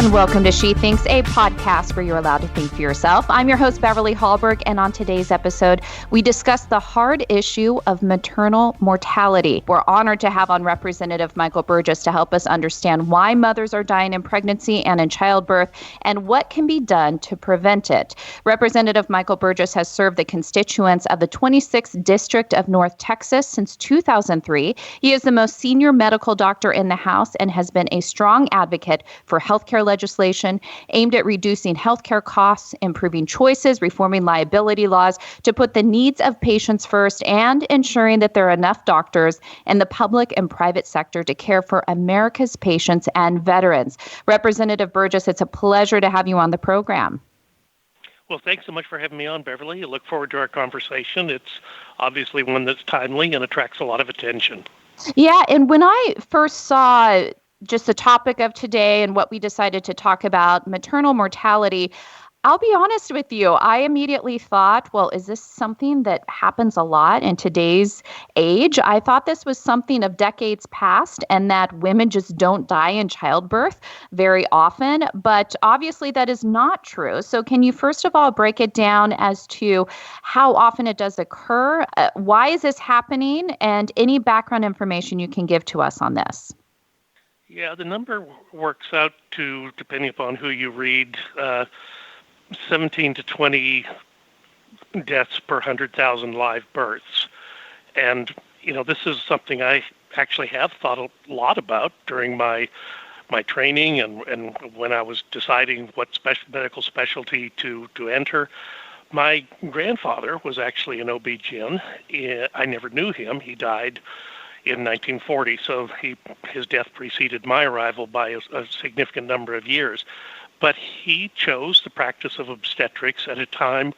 And welcome to She Thinks, a podcast where you're allowed to think for yourself. I'm your host, Beverly Hallberg, and on today's episode, we discuss the hard issue of maternal mortality. We're honored to have on Representative Michael Burgess to help us understand why mothers are dying in pregnancy and in childbirth, and what can be done to prevent it. Representative Michael Burgess has served the constituents of the 26th District of North Texas since 2003. He is the most senior medical doctor in the House and has been a strong advocate for healthcare legislation aimed at reducing healthcare costs, improving choices, reforming liability laws to put the needs of patients first, and ensuring that there are enough doctors in the public and private sector to care for America's patients and veterans. Representative Burgess, it's a pleasure to have you on the program. Well, thanks so much for having me on, Beverly. I look forward to our conversation. It's obviously one that's timely and attracts a lot of attention. Yeah, and when I first saw just the topic of today and what we decided to talk about, maternal mortality, I'll be honest with you, I immediately thought, well, is this something that happens a lot in today's age? I thought this was something of decades past and that women just don't die in childbirth very often, but obviously that is not true. So can you first of all break it down as to how often it does occur? Why is this happening? And any background information you can give to us on this? Yeah, the number works out to, depending upon who you read, 17 to 20 deaths per 100,000 live births. And, this is something I actually have thought a lot about during my training and when I was deciding what medical specialty to enter. My grandfather was actually an OB-GYN. I never knew him. He died in 1940, so his death preceded my arrival by a significant number of years. But he chose the practice of obstetrics at a time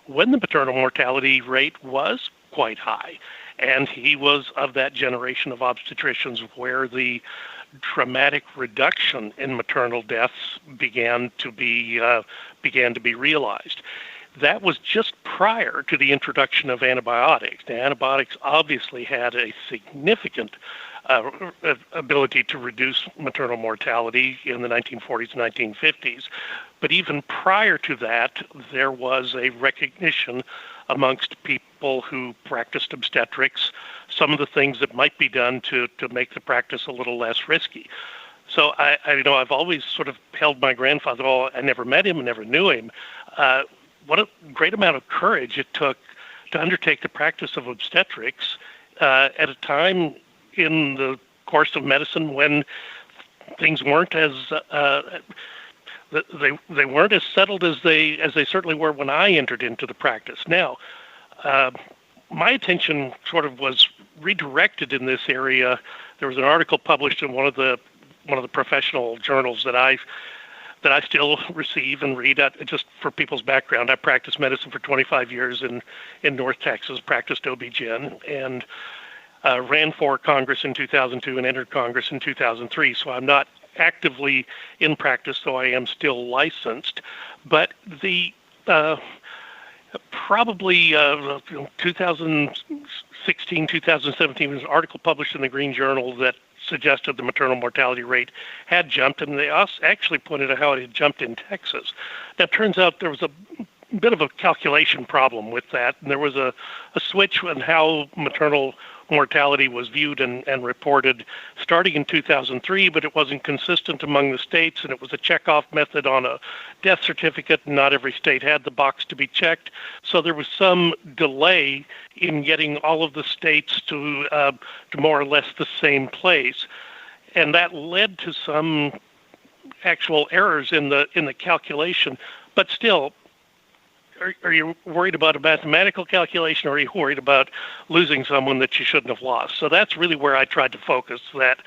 when the maternal mortality rate was quite high. And he was of that generation of obstetricians where the dramatic reduction in maternal deaths began to be realized. That was just prior to the introduction of antibiotics. The antibiotics obviously had a significant ability to reduce maternal mortality in the 1940s and 1950s. But even prior to that, there was a recognition amongst people who practiced obstetrics, some of the things that might be done to make the practice a little less risky. So I've always sort of held my grandfather, I never met him, I never knew him. What a great amount of courage it took to undertake the practice of obstetrics at a time in the course of medicine when things weren't as they weren't as settled as they certainly were when I entered into the practice. Now, my attention sort of was redirected in this area. There was an article published in one of the professional journals that I still receive and read. Just for people's background, I practiced medicine for 25 years in North Texas, practiced OB-GYN, and ran for Congress in 2002 and entered Congress in 2003. So I'm not actively in practice, though I am still licensed. But the probably 2016, 2017 was an article published in the Green Journal that suggested the maternal mortality rate had jumped, and they actually pointed out how it had jumped in Texas. Now, it turns out there was a bit of a calculation problem with that, and there was a switch in how maternal mortality was viewed and reported starting in 2003, but it wasn't consistent among the states, and it was a checkoff method on a death certificate. Not every state had the box to be checked, so there was some delay in getting all of the states to more or less the same place, and that led to some actual errors in the calculation. But still, are you worried about a mathematical calculation, or are you worried about losing someone that you shouldn't have lost? So that's really where I tried to focus, that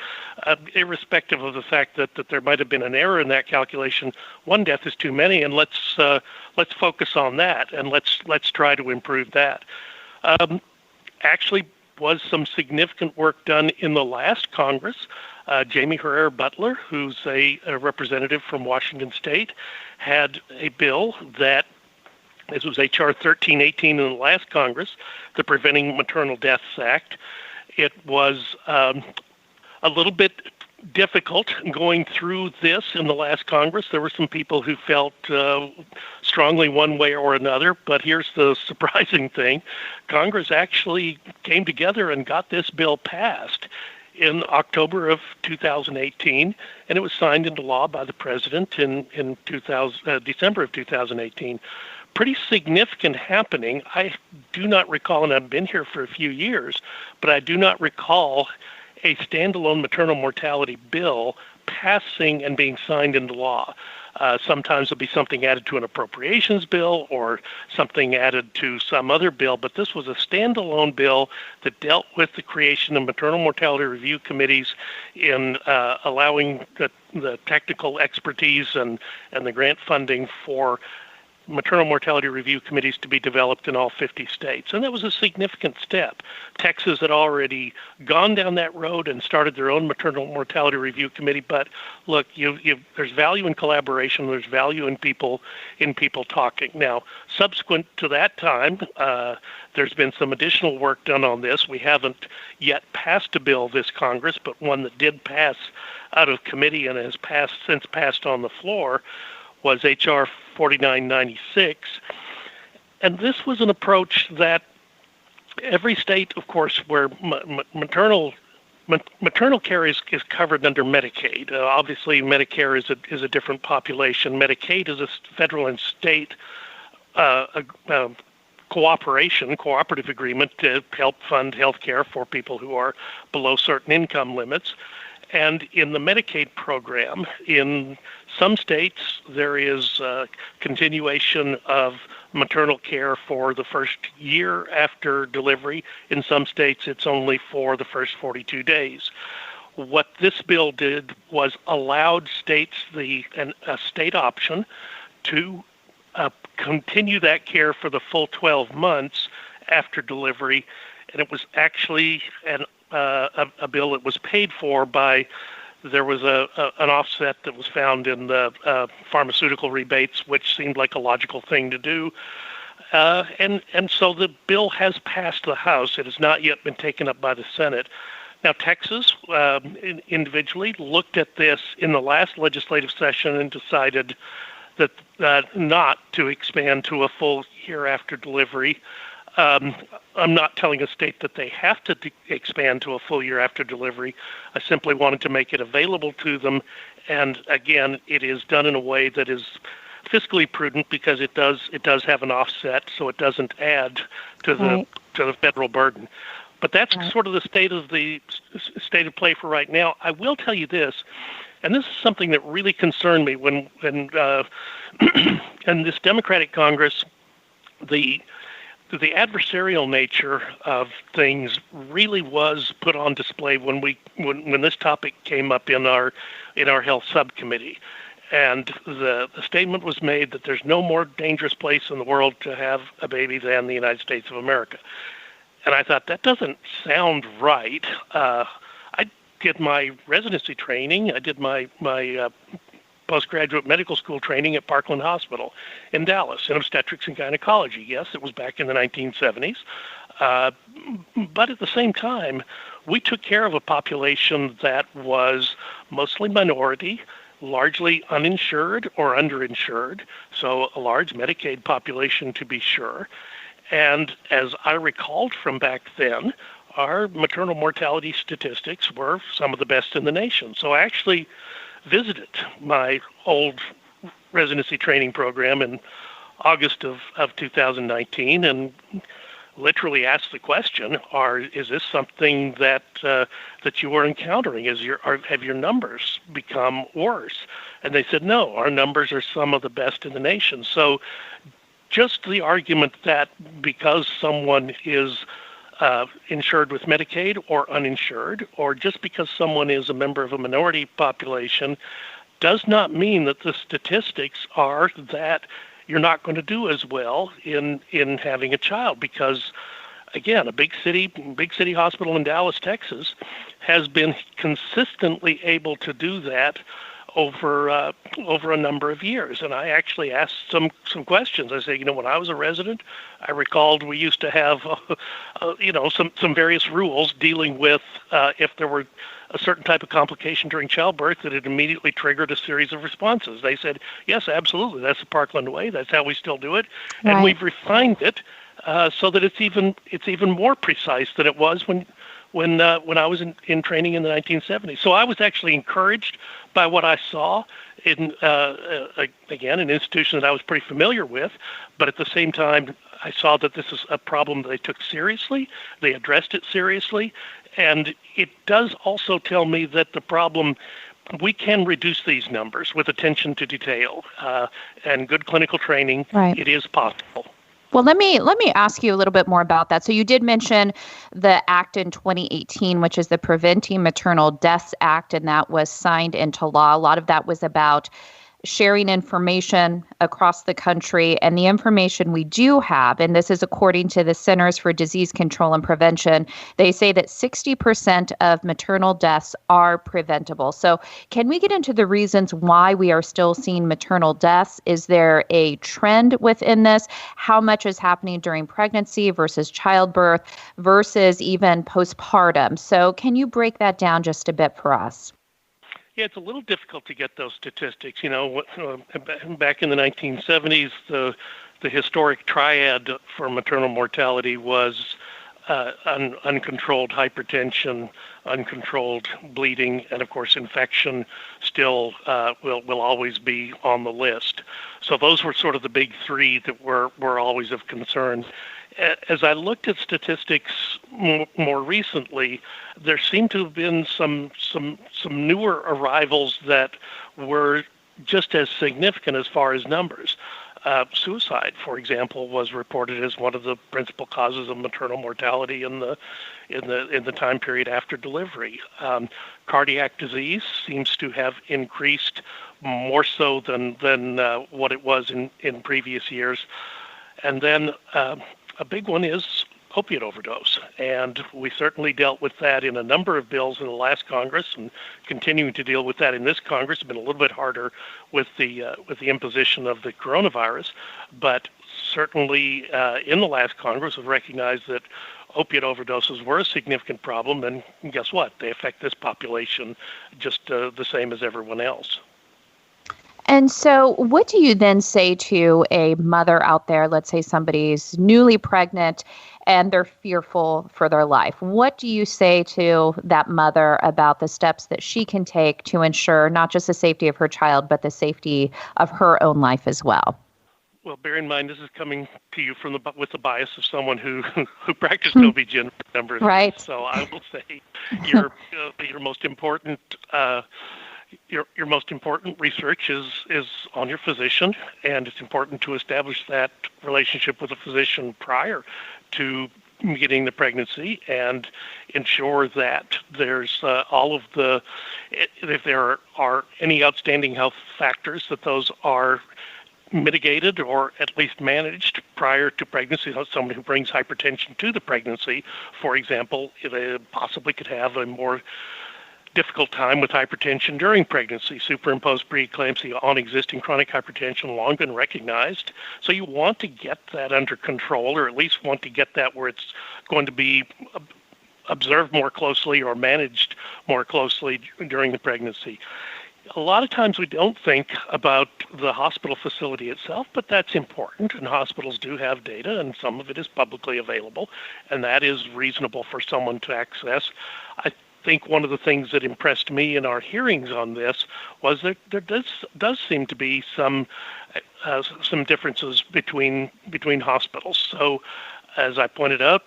irrespective of the fact that there might have been an error in that calculation, one death is too many, and let's focus on that, and let's try to improve that. Actually was some significant work done in the last Congress. Jamie Herrera Butler, who's a representative from Washington State, had a bill that, this was H.R. 1318 in the last Congress, the Preventing Maternal Deaths Act. It was a little bit difficult going through this in the last Congress. There were some people who felt strongly one way or another, but here's the surprising thing. Congress actually came together and got this bill passed in October of 2018, and it was signed into law by the president in December of 2018. Pretty significant happening. I do not recall, and I've been here for a few years, but I do not recall a standalone maternal mortality bill passing and being signed into law. Sometimes there'll be something added to an appropriations bill or something added to some other bill, but this was a standalone bill that dealt with the creation of maternal mortality review committees in allowing the technical expertise and the grant funding for maternal mortality review committees to be developed in all 50 states. And that was a significant step. Texas had already gone down that road and started their own maternal mortality review committee. But look, there's value in collaboration. There's value in people talking. Now, subsequent to that time, there's been some additional work done on this. We haven't yet passed a bill this Congress, but one that did pass out of committee and has since passed on the floor was H.R. 4996. And this was an approach that every state, of course, where maternal care is covered under Medicaid. Obviously, Medicare is a different population. Medicaid is a federal and state cooperative agreement to help fund health care for people who are below certain income limits. And in the Medicaid program, in some states, there is continuation of maternal care for the first year after delivery. In some states, it's only for the first 42 days. What this bill did was allowed states a state option to continue that care for the full 12 months after delivery. And it was actually a bill that was paid for by, there was an offset that was found in the pharmaceutical rebates, which seemed like a logical thing to do. And so the bill has passed the House. It has not yet been taken up by the Senate. Now, Texas individually looked at this in the last legislative session and decided that not to expand to a full year after delivery. I'm not telling a state that they have to expand to a full year after delivery. I simply wanted to make it available to them. And again, it is done in a way that is fiscally prudent because it does have an offset, so it doesn't add to the federal burden. But that's sort of the state of play for right now. I will tell you this, and this is something that really concerned me when in this Democratic Congress, the adversarial nature of things really was put on display when this topic came up in our health subcommittee. And the statement was made that there's no more dangerous place in the world to have a baby than the United States of America. And I thought, that doesn't sound right. I did my residency training. I did my postgraduate medical school training at Parkland Hospital in Dallas in obstetrics and gynecology. Yes, it was back in the 1970s. But at the same time, we took care of a population that was mostly minority, largely uninsured or underinsured, so a large Medicaid population to be sure. And as I recalled from back then, our maternal mortality statistics were some of the best in the nation. So I actually visited my old residency training program in August of 2019 and literally asked the question, is this something that you are encountering? Have your numbers become worse? And they said, no, our numbers are some of the best in the nation. So just the argument that because someone is insured with Medicaid or uninsured, or just because someone is a member of a minority population, does not mean that the statistics are that you're not going to do as well in having a child. Because, again, a big city hospital in Dallas, Texas, has been consistently able to do that over a number of years. And I actually asked some questions. I said, when I was a resident, I recalled we used to have, some various rules dealing with if there were a certain type of complication during childbirth, that it immediately triggered a series of responses. They said, yes, absolutely, that's the Parkland way. That's how we still do it. Right. And we've refined it so that it's even more precise than it was when I was in training in the 1970s. So I was actually encouraged by what I saw in, again, an institution that I was pretty familiar with, but at the same time, I saw that this is a problem that they took seriously, they addressed it seriously, and it does also tell me that the problem, we can reduce these numbers with attention to detail and good clinical training. Right. It is possible. Well, let me ask you a little bit more about that. So you did mention the act in 2018, which is the Preventing Maternal Deaths Act, and that was signed into law. A lot of that was about sharing information across the country, and the information we do have, and this is according to the Centers for Disease Control and Prevention, they say that 60% of maternal deaths are preventable. So can we get into the reasons why we are still seeing maternal deaths? Is there a trend within this? How much is happening during pregnancy versus childbirth versus even postpartum? So can you break that down just a bit for us? Yeah, it's a little difficult to get those statistics. You know, back in the 1970s, the historic triad for maternal mortality was uncontrolled hypertension, uncontrolled bleeding, and of course infection still will always be on the list. So those were sort of the big three that were always of concern. As I looked at statistics more recently, there seemed to have been some newer arrivals that were just as significant as far as numbers. Suicide, for example, was reported as one of the principal causes of maternal mortality in the time period after delivery. Cardiac disease seems to have increased more so than what it was in previous years, and then a big one is opiate overdose, and we certainly dealt with that in a number of bills in the last Congress, and continuing to deal with that in this Congress. It's been a little bit harder with the imposition of the coronavirus, but certainly in the last Congress, we recognized that opiate overdoses were a significant problem, and guess what? They affect this population just the same as everyone else. And so what do you then say to a mother out there? Let's say somebody's newly pregnant and they're fearful for their life. What do you say to that mother about the steps that she can take to ensure not just the safety of her child, but the safety of her own life as well? Well, bear in mind, this is coming to you with the bias of someone who practiced OB-GYN for a number of years. Right. So I will say your most important your most important research is on your physician, and it's important to establish that relationship with a physician prior to beginning the pregnancy and ensure that there's if there are any outstanding health factors, that those are mitigated or at least managed prior to pregnancy. Someone who brings hypertension to the pregnancy, for example, possibly could have a more difficult time with hypertension during pregnancy. Superimposed preeclampsia on existing chronic hypertension, long been recognized. So you want to get that under control, or at least want to get that where it's going to be observed more closely or managed more closely during the pregnancy. A lot of times we don't think about the hospital facility itself, but that's important, and hospitals do have data, and some of it is publicly available, and that is reasonable for someone to access. I think one of the things that impressed me in our hearings on this was that there does seem to be some differences between hospitals. So, as I pointed out,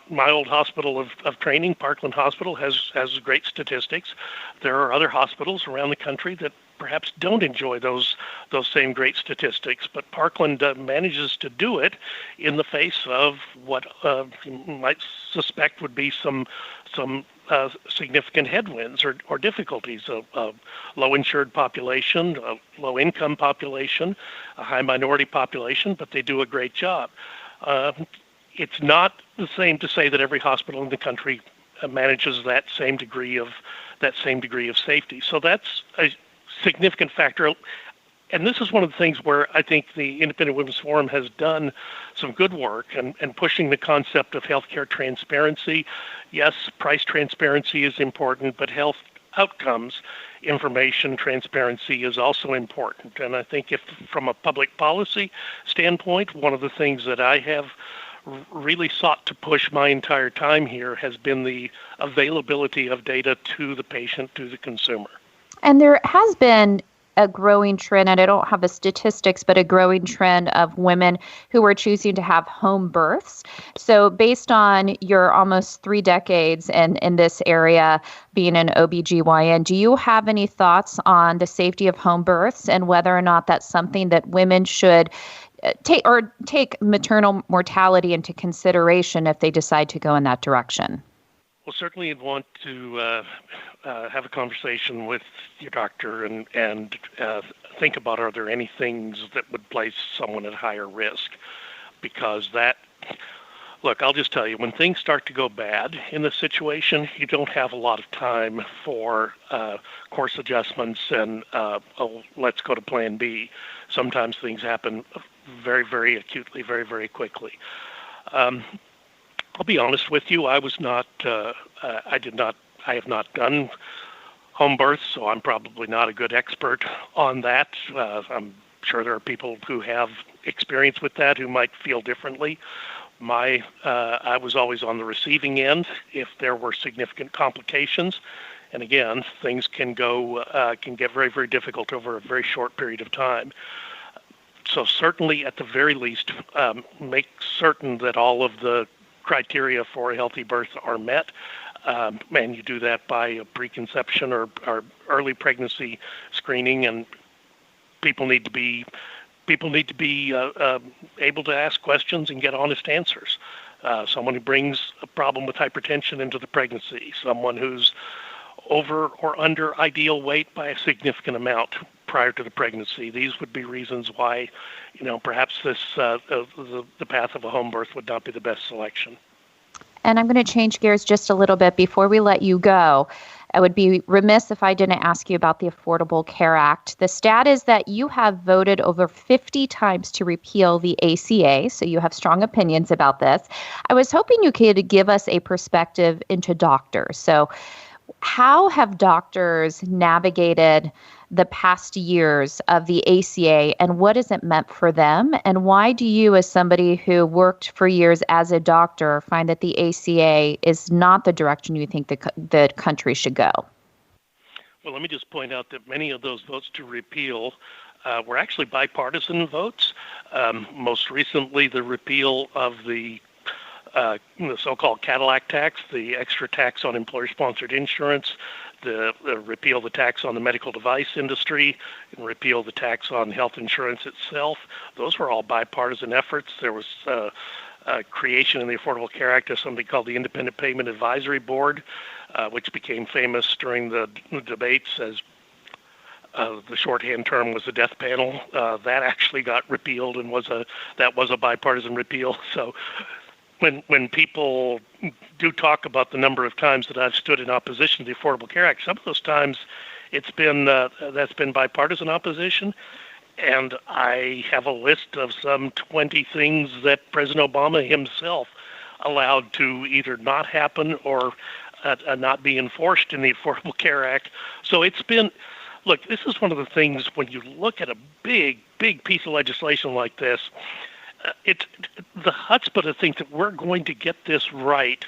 my old hospital of training, Parkland Hospital, has great statistics. There are other hospitals around the country that perhaps don't enjoy those same great statistics, but Parkland manages to do it in the face of what you might suspect would be some significant headwinds or difficulties of low insured population, a low income population, a high minority population, but they do a great job. It's not the same to say that every hospital in the country manages that same degree of safety. So that's a significant factor. And this is one of the things where I think the Independent Women's Forum has done some good work and pushing the concept of healthcare transparency. Yes, price transparency is important, but health outcomes information transparency is also important. And I think if from a public policy standpoint, one of the things that I have really sought to push my entire time here has been the availability of data to the patient, to the consumer. And there has been a growing trend, and I don't have the statistics, but a growing trend of women who are choosing to have home births. So based on your almost 3 decades in this area, being an OBGYN, do you have any thoughts on the safety of home births and whether or not that's something that women should take maternal mortality into consideration if they decide to go in that direction? Well, certainly you'd want to have a conversation with your doctor and think about, are there any things that would place someone at higher risk? Because look, I'll just tell you, when things start to go bad in the situation, you don't have a lot of time for course adjustments and, let's go to plan B. Sometimes things happen very, very acutely, very, very quickly. I'll be honest with you. I have not done home births, so I'm probably not a good expert on that. I'm sure there are people who have experience with that who might feel differently. I was always on the receiving end if there were significant complications. And again, things can get very, very difficult over a very short period of time. So certainly, at the very least, make certain that all of the criteria for a healthy birth are met, and you do that by a preconception or early pregnancy screening. And people need to be able to ask questions and get honest answers. Someone who brings a problem with hypertension into the pregnancy, someone who's over or under ideal weight by a significant amount prior to the pregnancy. These would be reasons why, perhaps the path of a home birth would not be the best selection. And I'm going to change gears just a little bit before we let you go. I would be remiss if I didn't ask you about the Affordable Care Act. The stat is that you have voted over 50 times to repeal the ACA, so you have strong opinions about this. I was hoping you could give us a perspective into doctors. So how have doctors navigated the past years of the ACA, and what has it meant for them? And why do you, as somebody who worked for years as a doctor, find that the ACA is not the direction you think the country should go? Well, let me just point out that many of those votes to repeal were actually bipartisan votes. Most recently, the repeal of the so-called Cadillac tax, the extra tax on employer-sponsored insurance, the repeal the tax on the medical device industry, and repeal the tax on health insurance itself. Those were all bipartisan efforts. There was creation in the Affordable Care Act of something called the Independent Payment Advisory Board, which became famous during the debates as the shorthand term was the death panel. That actually got repealed and was a bipartisan repeal. So when people do talk about the number of times that I've stood in opposition to the Affordable Care Act, some of those times that's been bipartisan opposition. And I have a list of some 20 things that President Obama himself allowed to either not happen or not be enforced in the Affordable Care Act. So it's been, look, this is one of the things when you look at a big, big piece of legislation like this, it's the chutzpah to think that we're going to get this right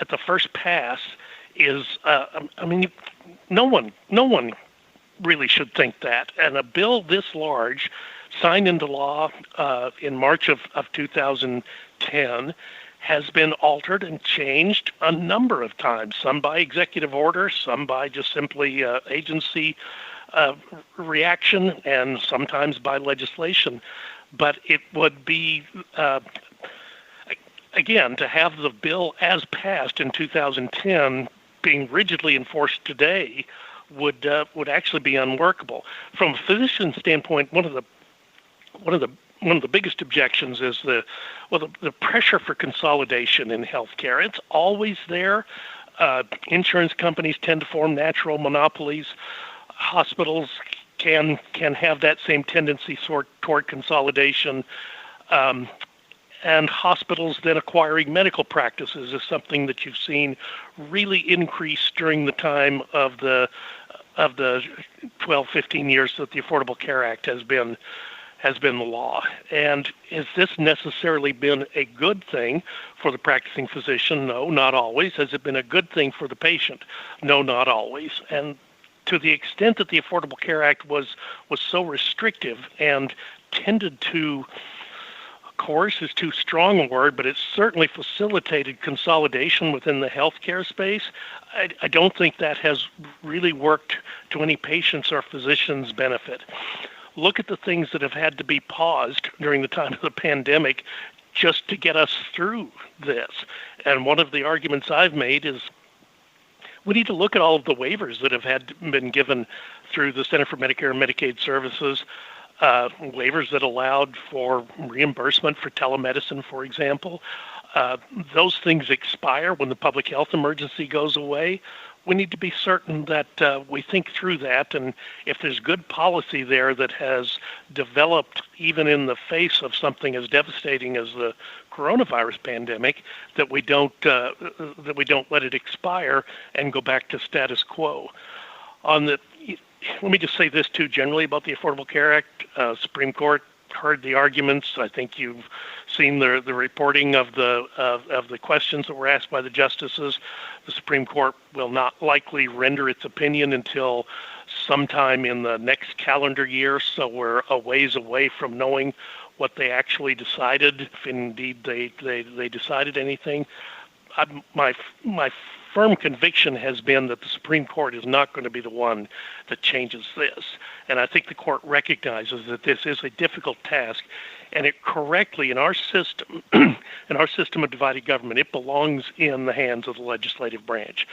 at the first pass is, no one really should think that. And a bill this large, signed into law in March of 2010, has been altered and changed a number of times, some by executive order, some by just simply agency reaction, and sometimes by legislation. But it would be, again, to have the bill as passed in 2010 being rigidly enforced today would actually be unworkable. From a physician's standpoint, one of the biggest objections is the pressure for consolidation in healthcare. It's always there. Insurance companies tend to form natural monopolies. Hospitals can have that same tendency toward consolidation. And hospitals then acquiring medical practices is something that you've seen really increase during the time of the 12, 15 years that the Affordable Care Act has been the law. And has this necessarily been a good thing for the practicing physician? No, not always. Has it been a good thing for the patient? No, not always. And to the extent that the Affordable Care Act was so restrictive and tended to, coerce is too strong a word, but it certainly facilitated consolidation within the healthcare space, I don't think that has really worked to any patients' or physicians' benefit. Look at the things that have had to be paused during the time of the pandemic just to get us through this. And one of the arguments I've made is we need to look at all of the waivers that have been given through the Center for Medicare and Medicaid Services, waivers that allowed for reimbursement for telemedicine, for example. Those things expire when the public health emergency goes away. We need to be certain that we think through that, and if there's good policy there that has developed even in the face of something as devastating as the coronavirus pandemic, that we don't let it expire and go back to status quo. Let me just say this too generally about the Affordable Care Act. Supreme Court heard the arguments. I think you've seen the reporting of the questions that were asked by the justices. The Supreme Court will not likely render its opinion until sometime in the next calendar year, so we're a ways away from knowing what they actually decided, if indeed they decided anything. My firm conviction has been that the Supreme Court is not going to be the one that changes this. And I think the court recognizes that this is a difficult task, and it correctly, in our system, in our system of divided government, it belongs in the hands of the legislative branch.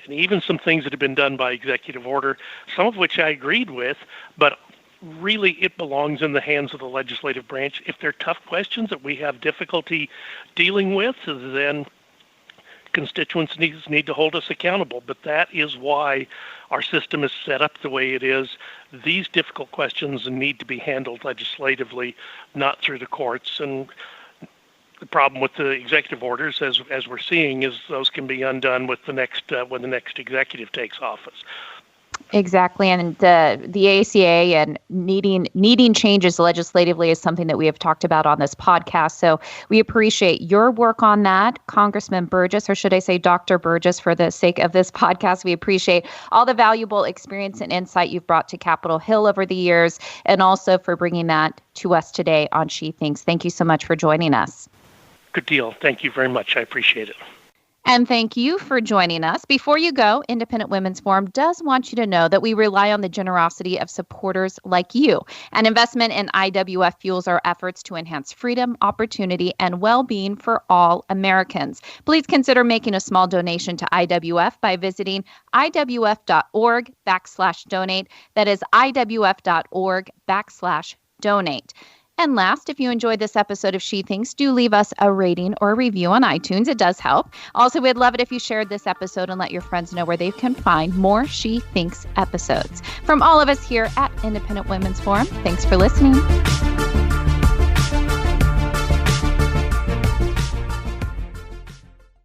And even some things that have been done by executive order, some of which I agreed with, but really it belongs in the hands of the legislative branch. If they're tough questions that we have difficulty dealing with, then constituents need to hold us accountable. But that is why our system is set up the way it is. These difficult questions need to be handled legislatively, not through the courts. And the problem with the executive orders, as we're seeing, is those can be undone with the next when the next executive takes office. Exactly, and the ACA and needing changes legislatively is something that we have talked about on this podcast. So we appreciate your work on that, Congressman Burgess, or should I say Dr. Burgess, for the sake of this podcast. We appreciate all the valuable experience and insight you've brought to Capitol Hill over the years, and also for bringing that to us today on She Thinks. Thank you so much for joining us. Good deal. Thank you very much. I appreciate it. And thank you for joining us. Before you go, Independent Women's Forum does want you to know that we rely on the generosity of supporters like you. An investment in IWF fuels our efforts to enhance freedom, opportunity, and well-being for all Americans. Please consider making a small donation to IWF by visiting iwf.org/donate. That is iwf.org/donate. And last, if you enjoyed this episode of She Thinks, do leave us a rating or a review on iTunes. It does help. Also, we'd love it if you shared this episode and let your friends know where they can find more She Thinks episodes. From all of us here at Independent Women's Forum, thanks for listening.